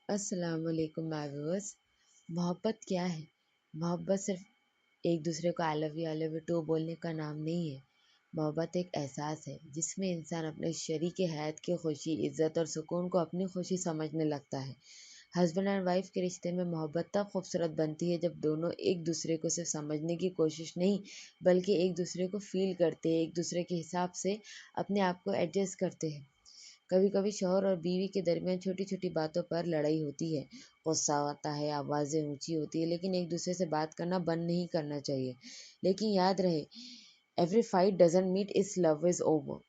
السلام علیکم ویورس۔ محبت کیا ہے؟ محبت صرف ایک دوسرے کو آئی لو یو ٹو بولنے کا نام نہیں ہے۔ محبت ایک احساس ہے جس میں انسان اپنے شریک حیات کی خوشی، عزت اور سکون کو اپنی خوشی سمجھنے لگتا ہے۔ ہسبینڈ اینڈ وائف کے رشتے میں محبت تب خوبصورت بنتی ہے جب دونوں ایک دوسرے کو صرف سمجھنے کی کوشش نہیں بلکہ ایک دوسرے کو فیل کرتے ہیں، ایک دوسرے کے حساب سے اپنے آپ کو ایڈجسٹ کرتے ہیں۔ کبھی کبھی شوہر اور بیوی کے درمیان چھوٹی چھوٹی باتوں پر لڑائی ہوتی ہے، غصہ آتا ہے، آوازیں اونچی ہوتی ہے، لیکن ایک دوسرے سے بات کرنا بند نہیں کرنا چاہیے۔ لیکن یاد رہے، ایوری فائٹ ڈزنٹ میٹ اس لو از اوور۔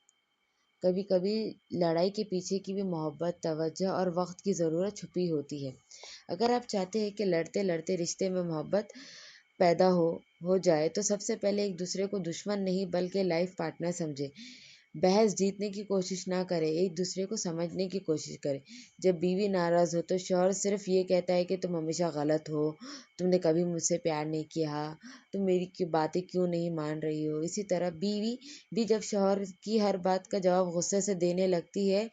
کبھی کبھی لڑائی کے پیچھے کی بھی محبت، توجہ اور وقت کی ضرورت چھپی ہوتی ہے۔ اگر آپ چاہتے ہیں کہ لڑتے لڑتے رشتے میں محبت پیدا ہو جائے تو سب سے پہلے ایک دوسرے کو دشمن نہیں بلکہ لائف پارٹنر سمجھے۔ بحث جیتنے کی کوشش نہ کرے، ایک دوسرے کو سمجھنے کی کوشش کرے۔ جب بیوی ناراض ہو تو شوہر صرف یہ کہتا ہے کہ تم ہمیشہ غلط ہو، تم نے کبھی مجھ سے پیار نہیں کیا، تم میری باتیں کیوں نہیں مان رہی ہو۔ اسی طرح بیوی بھی جب شوہر کی ہر بات کا جواب غصے سے دینے لگتی ہے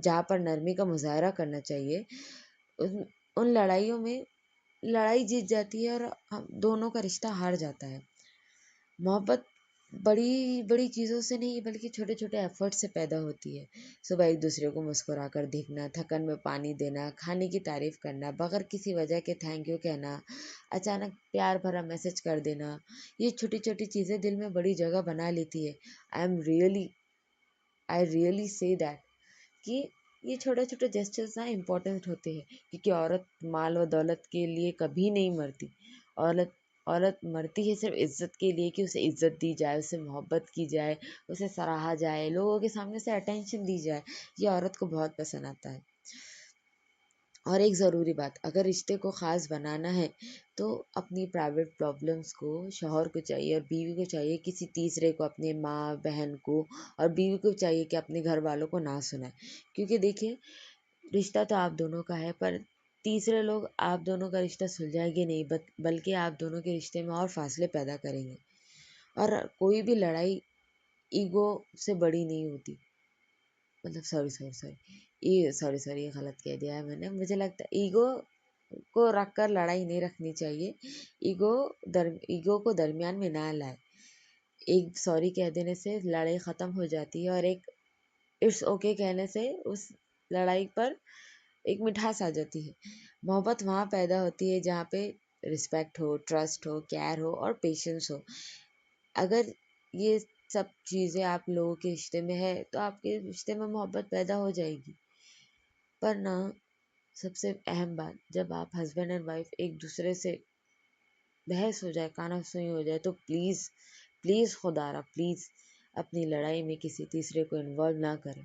جہاں پر نرمی کا مظاہرہ کرنا چاہیے، ان لڑائیوں میں لڑائی جیت جاتی ہے اور دونوں کا رشتہ ہار جاتا ہے۔ محبت بڑی بڑی چیزوں سے نہیں بلکہ چھوٹے چھوٹے ایفرٹ سے پیدا ہوتی ہے۔ صبح ایک دوسرے کو مسکرا کر دیکھنا، تھکن میں پانی دینا، کھانے کی تعریف کرنا، بغیر کسی وجہ کے تھینک یو کہنا، اچانک پیار بھرا میسج کر دینا، یہ چھوٹی چھوٹی چیزیں دل میں بڑی جگہ بنا لیتی ہے۔ آئی ریئلی سے دیٹ کہ یہ چھوٹے چھوٹے جیسچرز نا امپورٹنٹ ہوتے ہیں، کیونکہ عورت مال و دولت کے لیے کبھی نہیں مرتی۔ عورت مرتی ہے صرف عزت کے لیے، کہ اسے عزت دی جائے، اسے محبت کی جائے، اسے سراہا جائے، لوگوں کے سامنے سے اٹینشن دی جائے۔ یہ عورت کو بہت پسند آتا ہے۔ اور ایک ضروری بات، اگر رشتے کو خاص بنانا ہے تو اپنی پرائیویٹ پرابلمس کو شوہر کو چاہیے اور بیوی کو چاہیے کسی تیسرے کو، اپنے ماں بہن کو، اور بیوی کو چاہیے کہ اپنے گھر والوں کو نہ سنائے۔ کیونکہ دیکھیں، رشتہ تو آپ دونوں کا ہے، پر تیسرے لوگ آپ دونوں کا رشتہ سلجھائیں گے نہیں بلکہ آپ دونوں کے رشتے میں اور فاصلے پیدا کریں گے۔ اور کوئی بھی لڑائی ایگو سے بڑی نہیں ہوتی، مطلب سوری غلط کہہ دیا ہے میں نے۔ مجھے لگتا ہے ایگو کو رکھ کر لڑائی نہیں رکھنی چاہیے، ایگو کو درمیان میں نہ لائے۔ ایک سوری کہہ دینے سے لڑائی ختم ہو جاتی ہے، اور ایک اٹس اوکے کہنے سے اس لڑائی پر ایک مٹھاس آ جاتی ہے۔ محبت وہاں پیدا ہوتی ہے جہاں پہ رسپیکٹ ہو، ٹرسٹ ہو، کیئر ہو اور پیشنس ہو۔ اگر یہ سب چیزیں آپ لوگوں کے رشتے میں ہے تو آپ کے رشتے میں محبت پیدا ہو جائے گی۔ پر نہ، سب سے اہم بات، جب آپ ہسبینڈ اینڈ وائف ایک دوسرے سے بحث ہو جائے، کانا سنی ہو جائے، تو پلیز خدا را پلیز اپنی لڑائی میں کسی تیسرے کو انوالو نہ کریں۔